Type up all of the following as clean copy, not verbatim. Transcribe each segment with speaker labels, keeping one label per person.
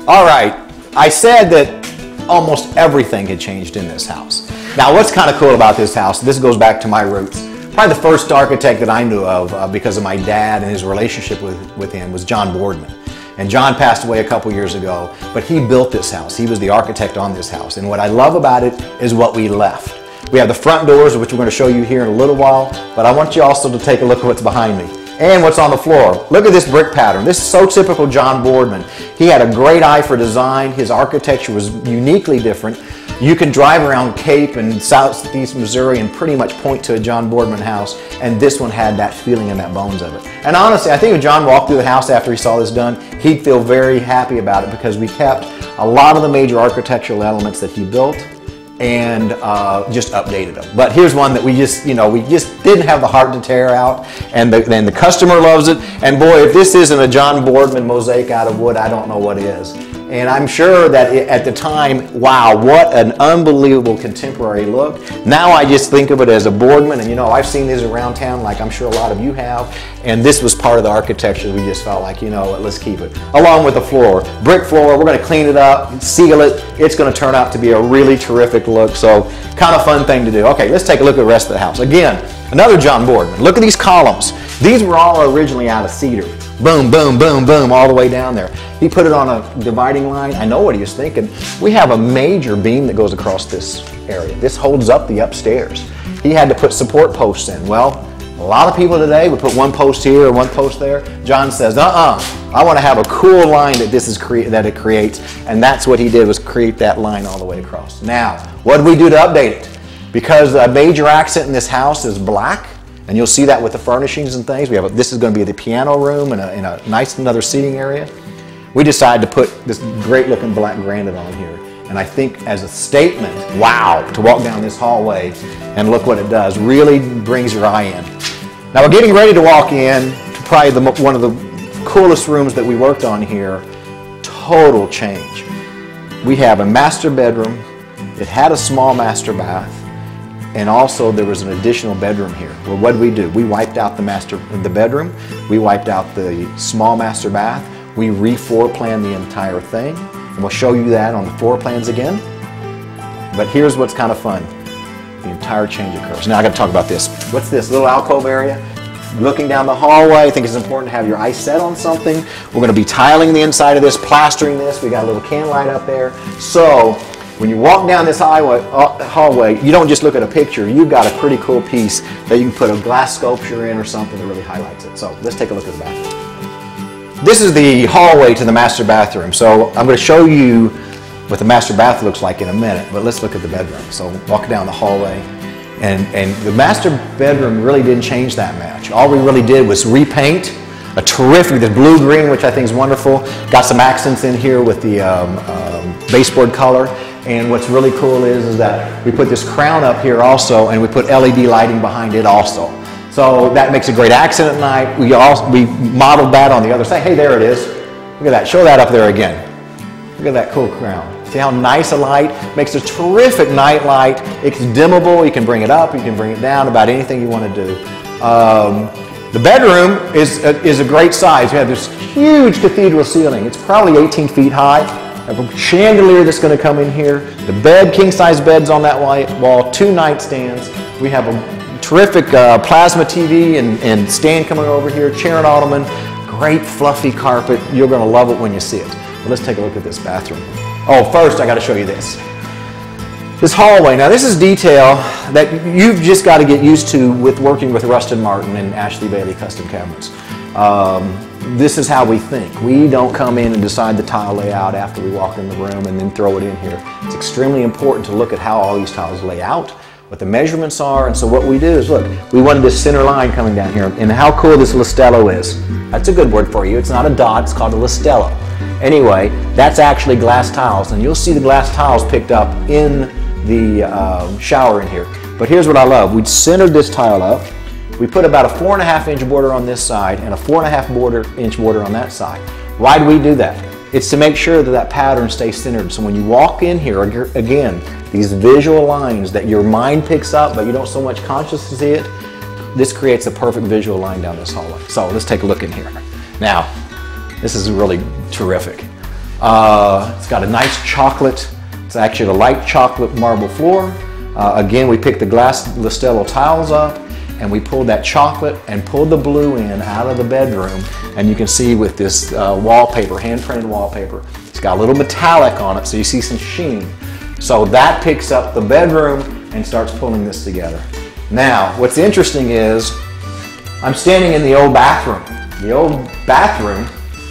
Speaker 1: All right, I said that almost everything had changed in this house. Now, what's kind of cool about this house, this goes back to my roots. Probably the first architect that I knew of because of my dad and his relationship with him was John Boardman. And John passed away a couple years ago, but he built this house. He was the architect on this house. And what I love about it is what we left. We have the front doors, which we're going to show you here in a little while, but I want you also to take a look at what's behind me and what's on the floor. Look at this brick pattern. This is so typical John Boardman. He had a great eye for design. His architecture was uniquely different. You can drive around Cape and southeast Missouri and pretty much point to a John Boardman house, and this one had that feeling and that bones of it. And honestly, I think if John walked through the house after he saw this done, he'd feel very happy about it because we kept a lot of the major architectural elements that he built and just updated them. But here's one that we just didn't have the heart to tear out, and the customer loves it. And boy, if this isn't a John Boardman mosaic out of wood, I don't know what is. And I'm sure that at the time, wow, what an unbelievable contemporary look. Now I just think of it as a Boardman, and I've seen these around town like I'm sure a lot of you have, and this was part of the architecture. We just felt like, let's keep it. Along with the floor. Brick floor, we're going to clean it up, seal it. It's going to turn out to be a really terrific look, so kind of fun thing to do. Okay, let's take a look at the rest of the house. Again, another John Boardman. Look at these columns. These were all originally out of cedar. Boom, boom, boom, boom, all the way down there. He put it on a dividing line. I know what he was thinking. We have a major beam that goes across this area. This holds up the upstairs. He had to put support posts in. Well, a lot of people today would put one post here or one post there. John says, I want to have a cool line that it creates, and that's what he did, was create that line all the way across. Now, what did we do to update it? Because a major accent in this house is black, and you'll see that with the furnishings and things. This is going to be the piano room and a nice another seating area. We decided to put this great looking black granite on here. And I think as a statement, wow, to walk down this hallway and look what it does, really brings your eye in. Now we're getting ready to walk in to probably one of the coolest rooms that we worked on here. Total change. We have a master bedroom. It had a small master bath. And also there was an additional bedroom here. Well, what did we do? We wiped out the bedroom. We wiped out the small master bath. We re-floor planned the entire thing. And we'll show you that on the floor plans again. But here's what's kind of fun. The entire change occurs. Now I got to talk about this. What's this little alcove area? Looking down the hallway, I think it's important to have your eyes set on something. We're going to be tiling the inside of this, plastering this. We got a little can light up there. So when you walk down this hallway, you don't just look at a picture. You've got a pretty cool piece that you can put a glass sculpture in or something that really highlights it. So let's take a look at the bathroom. This is the hallway to the master bathroom. So I'm going to show you what the master bath looks like in a minute, but let's look at the bedroom. So walk down the hallway, and the master bedroom really didn't change that much. All we really did was repaint a terrific, the blue-green, which I think is wonderful. Got some accents in here with the baseboard color. And what's really cool is that we put this crown up here also, and we put LED lighting behind it also. So that makes a great accent at night. We modeled that on the other side. Hey, there it is. Look at that. Show that up there again. Look at that cool crown. See how nice a light? Makes a terrific night light. It's dimmable. You can bring it up. You can bring it down. About anything you want to do. The bedroom is a great size. You have this huge cathedral ceiling. It's probably 18 feet high. I have a chandelier that's going to come in here. The bed, king-size beds on that wall. 2 nightstands. We have a terrific plasma TV and stand coming over here. Chair and ottoman. Great fluffy carpet. You're going to love it when you see it. But let's take a look at this bathroom. Oh, first I got to show you this. This hallway. Now this is detail that you've just got to get used to with working with Rustin Martin and Ashley Bailey Custom Cabinets. This is how we think. We don't come in and decide the tile layout after we walk in the room and then throw it in here. It's extremely important to look at how all these tiles lay out, what the measurements are, and so what we do is, look, we wanted this center line coming down here, and how cool this listello is. That's a good word for you. It's not a dot, it's called a listello. Anyway, that's actually glass tiles, and you'll see the glass tiles picked up in the shower in here. But here's what I love. We centered this tile up. We put about a 4.5-inch border on this side and a 4.5-inch border on that side. Why do we do that? It's to make sure that that pattern stays centered. So when you walk in here, again, these visual lines that your mind picks up, but you don't so much consciously see it, this creates a perfect visual line down this hallway. So let's take a look in here. Now, this is really terrific. It's got a nice chocolate, it's actually a light chocolate marble floor. Again, we picked the glass Listello tiles up and we pulled that chocolate and pulled the blue in out of the bedroom. And you can see with this wallpaper, hand-printed wallpaper, it's got a little metallic on it, so you see some sheen. So that picks up the bedroom and starts pulling this together. Now, what's interesting is I'm standing in the old bathroom. The old bathroom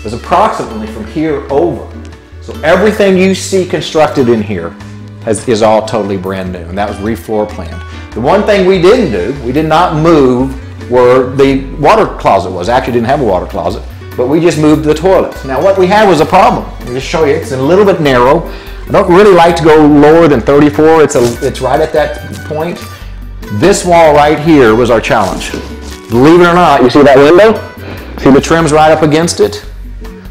Speaker 1: is approximately from here over. So everything you see constructed in here is all totally brand new, and that was re-floor planned. The one thing we didn't do, we did not move where the water closet was. Actually didn't have a water closet, but we just moved the toilet. Now what we had was a problem. Let me just show you, it's a little bit narrow. I don't really like to go lower than 34. It's right at that point. This wall right here was our challenge. Believe it or not, you see that window? See the trim's right up against it?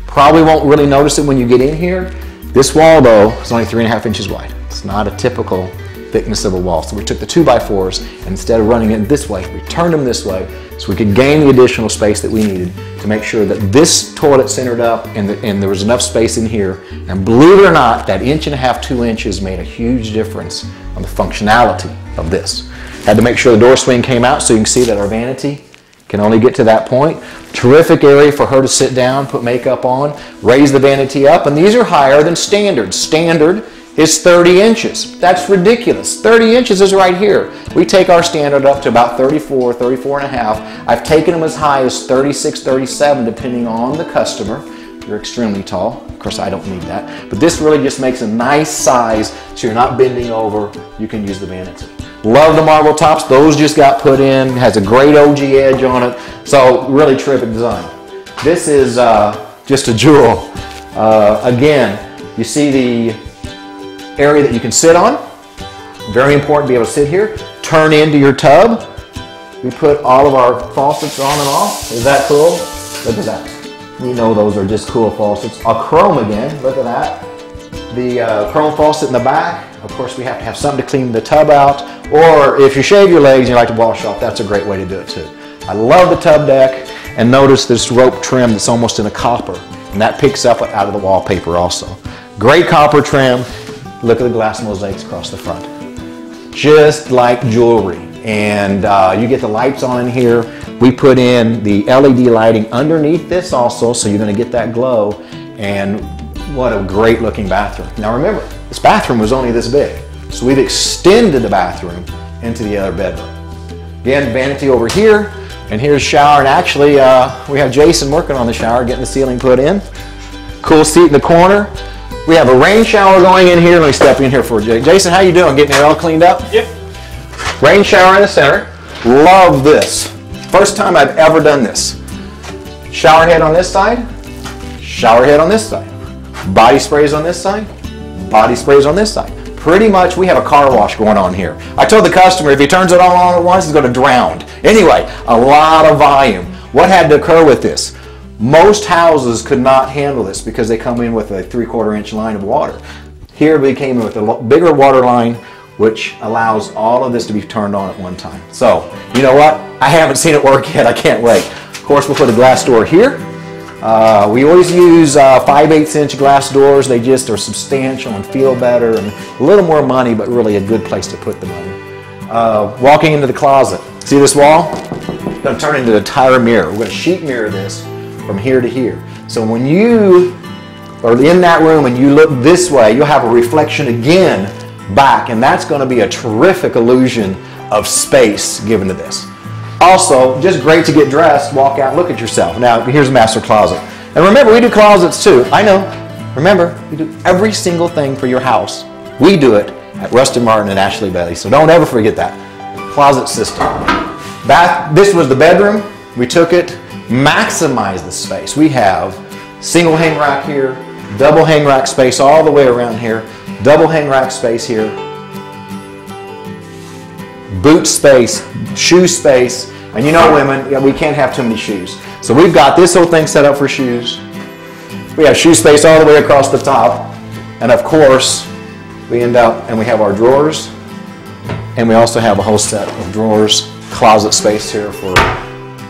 Speaker 1: Probably won't really notice it when you get in here. This wall though is only 3.5 inches wide. It's not a typical thickness of a wall. So we took the 2x4s and instead of running it this way, we turned them this way so we could gain the additional space that we needed to make sure that this toilet centered up and there was enough space in here. And believe it or not, that 1.5 inches, 2 inches made a huge difference on the functionality of this. Had to make sure the door swing came out so you can see that our vanity can only get to that point. Terrific area for her to sit down, put makeup on, raise the vanity up, and these are higher than standard. Standard is 30 inches. That's ridiculous. 30 inches is right here. We take our standard up to about 34, 34 and a half. I've taken them as high as 36, 37, depending on the customer. You're extremely tall. Of course, I don't need that. But this really just makes a nice size so you're not bending over. You can use the vanity. Love the marble tops. Those just got put in. Has a great OG edge on it. So really terrific design. This is just a jewel. Again, you see the area that you can sit on. Very important to be able to sit here. Turn into your tub. We put all of our faucets on and off. Is that cool? Look at that. We know those are just cool faucets. A chrome again. Look at that. The chrome faucet in the back. Of course, we have to have something to clean the tub out. Or if you shave your legs and you like to wash off, that's a great way to do it too. I love the tub deck. And notice this rope trim that's almost in a copper. And that picks up out of the wallpaper also. Great copper trim. Look at the glass mosaics across the front. Just like jewelry. And you get the lights on in here. We put in the LED lighting underneath this also, so you're going to get that glow. And what a great looking bathroom. Now remember, this bathroom was only this big. So we've extended the bathroom into the other bedroom. Again, vanity over here. And here's shower. And actually, we have Jason working on the shower, getting the ceiling put in. Cool seat in the corner. We have a rain shower going in here. Let me step in here for you. Jason, how you doing? Getting it all cleaned up?
Speaker 2: Yep.
Speaker 1: Rain shower in the center. Love this. First time I've ever done this. Shower head on this side. Shower head on this side. Body sprays on this side. Body sprays on this side. Pretty much we have a car wash going on here. I told the customer if he turns it all on at once, he's going to drown. Anyway, a lot of volume. What had to occur with this? Most houses could not handle this because they come in with a 3/4 inch line of water. Here we came in with a bigger water line, which allows all of this to be turned on at one time. So, you know what? I haven't seen it work yet. I can't wait. Of course, we'll put a glass door here. We always use 5/8 inch glass doors. They just are substantial and feel better and a little more money, but really a good place to put the money. Walking into the closet. See this wall? It's going to turn into an entire mirror. We're going to sheet mirror this from here to here. So when you are in that room and you look this way, you'll have a reflection again back, and that's going to be a terrific illusion of space given to this. Also, just great to get dressed, walk out, look at yourself. Now, here's a master closet. And remember, we do closets too. I know. Remember, we do every single thing for your house. We do it at Rustin Martin and Ashley Bailey, so don't ever forget that. Closet system. This was the bedroom. We took it, maximized the space. We have single hang rack here, double hang rack space all the way around here, double hang rack space here, boot space, shoe space, and you know women, we can't have too many shoes. So we've got this whole thing set up for shoes. We have shoe space all the way across the top, and of course, we end up and we have our drawers, and we also have a whole set of drawers, closet space here for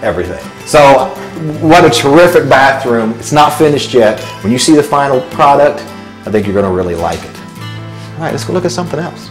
Speaker 1: everything. So what a terrific bathroom. It's not finished yet. When you see the final product, I think you're going to really like it. All right, let's go look at something else.